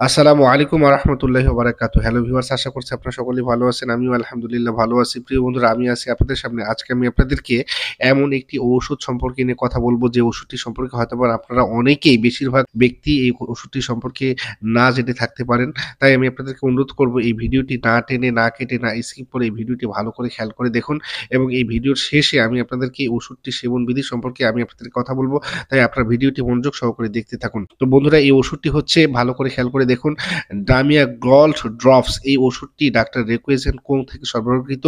আসসালামু আলাইকুম ওয়া রাহমাতুল্লাহি ওয়া বারাকাতুহু। হ্যালো ভিউয়ার্স, আশা করছি আপনারা সকলেই ভালো আছেন। আমিও আলহামদুলিল্লাহ ভালো আছি। প্রিয় বন্ধুরা, আমি আছি আপনাদের সামনে। আজকে আমি আপনাদেরকে এমন একটি ঔষধ সম্পর্কে নিয়ে কথা বলব, যে ওষুধটি সম্পর্কে হয়তোবা আপনারা অনেকেই, বেশিরভাগ ব্যক্তি এই ওষুধটি সম্পর্কে না জেনে থাকতে পারেন। তাই আমি আপনাদেরকে অনুরোধ করব, এই ভিডিওটি না টেনে, না কেটে, না স্কিপ করে এই ভিডিওটি ভালো করে খেয়াল করে দেখুন, এবং এই ভিডিওর শেষে আমি আপনাদেরকে এই ওষুধটির সেবন বিধি সম্পর্কে আমি আপনাদেরকে কথা বলব। তাই আপনারা ভিডিওটি মনোযোগ সহকারে দেখতে থাকুন। তো বন্ধুরা, এই ওষুধটি হচ্ছে, ভালো করে খেয়াল করে দেখুন, ডামিয়া গল্ড ড্রপস। এই ওষুধটি ডাক্তার রেকুয়েজেন কোং থেকে সরবরাহকৃত।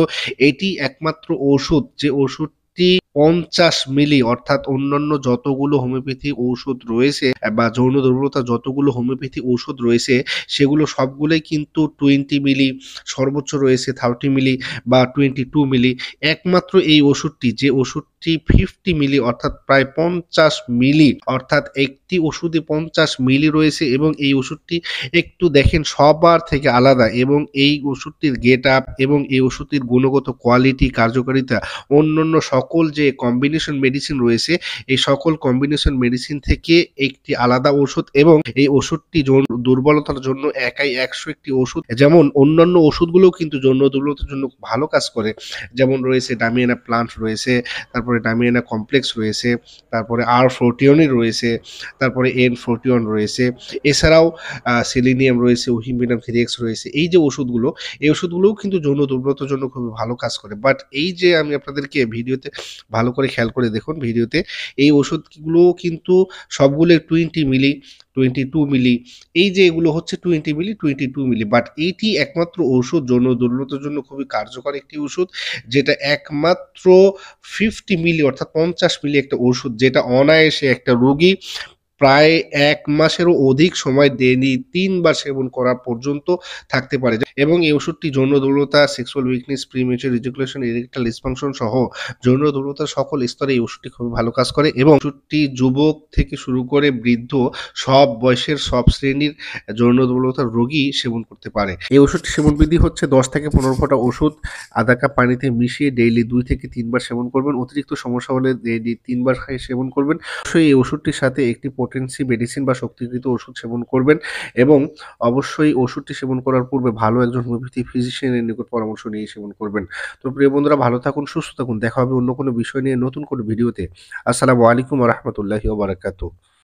এটি একমাত্র ওষুধ, যে ওষুধটি ৫০ মিলি, অর্থাৎ অন্যান্য যতগুলো হোমিওপ্যাথি ঔষধ রয়েছে বা যৌন দুর্বলতা যতগুলো হোমিওপ্যাথি ঔষধ রয়েছে, সেগুলো সবগুলোই কিন্তু 20 মিলি, সর্বোচ্চ রয়েছে 30 মিলি বা 22 মিলি। একমাত্র এই ওষুধটি, যে ওষুধটি 50 মিলি, অর্থাৎ প্রায় ৫০ মিলি, অর্থাৎ একটি ওষুধে ৫০ মিলি রয়েছে, এবং এই ওষুধটি একটু দেখেন সবার থেকে আলাদা, এবং এই ওষুধটির গেট আপ এবং এই ওষুধটির গুণগত কোয়ালিটি, কার্যকারিতা অন্যান্য সকল যে কম্বিনেশন মেডিসিন রয়েছে, এই সকল কম্বিনেশন মেডিসিন থেকে একটি আলাদা ওষুধ। এবং এই ওষুধটি যৌন দুর্বলতার জন্য একাই ১০০ একটি ওষুধ। যেমন অন্যান্য ওষুধগুলোও কিন্তু যৌন দুর্বলতার জন্য ভালো কাজ করে। যেমন রয়েছে ডামিয়ানা প্লান্ট রয়েছে, তারপরে ডামিয়ানা কমপ্লেক্স রয়েছে, তারপরে আর-14 রয়েছে, তারপরে N-41 রয়েছে। এছাড়াও সেলিনিয়াম রয়েছে, ওহিম্বিনাম থ্রিএক্স রয়েছে। এই যে ওষুধগুলো, এই ওষুধগুলোও কিন্তু যৌন দুর্বলতার জন্য খুবই ভালো কাজ করে। বাট এই যে আমি আপনাদেরকে ভিডিওতে ভালো করে খেয়াল করে দেখুন, ভিডিওতে এই ওষুধগুলো কিন্তু সবগুলো 20 মিলি, 22 মিলি, এই যে এগুলো হচ্ছে 20 মিলি, 22 মিলি। বাট এইটি একমাত্র ঔষধ যৌন দুর্বলতার জন্য খুবই কার্যকর একটি ওষুধ, যেটা একমাত্র 50 মিলি, অর্থাৎ ৫০ মিলি একটা ওষুধ, যেটা অনায়াসে একটা রোগী প্রায় ১ মাসেরও অধিক সময় ডেইলি ৩ বার সেবন করা পর্যন্ত থাকতে পারে। এবং এই ওষুধটি যৌন দুর্বলতা, sexual weakness, premature ejaculation, erectile dysfunction সহ যৌন দুর্বলতার সকল স্তরে এই ওষুধটি খুবই ভালো কাজ করে। এবং ওষুধটি যুবক থেকে শুরু করে বৃদ্ধ, সব বয়সের, সব শ্রেণীর যৌন দুর্বলতার রোগী সেবন করতে পারে। এই ওষুধটি সেবন বিধি হচ্ছে ১০ থেকে ১৫ ফোঁটা ওষুধ আধা কাপ পানিতে মিশিয়ে ডেইলি ২ থেকে ৩ বার সেবন করবেন। অতিরিক্ত সমস্যা হলে ডেইলি ৩ বার সেবন করবেন। অবশ্যই এই ওষুধটির সাথে একটি পটেন্সি মেডিসিন বা শক্তিকৃত ওষুধ সেবন করবেন, এবং অবশ্যই ওষুধটি সেবন করার পূর্বে ভালো একজন হোমিওপ্যাথি ফিজিশিয়ানের নিকট পরামর্শ নিয়ে সেবন করবেন। তো প্রিয় বন্ধুরা, ভালো থাকুন, সুস্থ থাকুন। দেখা হবে অন্য কোনো বিষয় নিয়ে নতুন কোনো ভিডিওতে। আসসালামু আলাইকুম ওয়া রাহমাতুল্লাহি ওয়া বারাকাতুহু।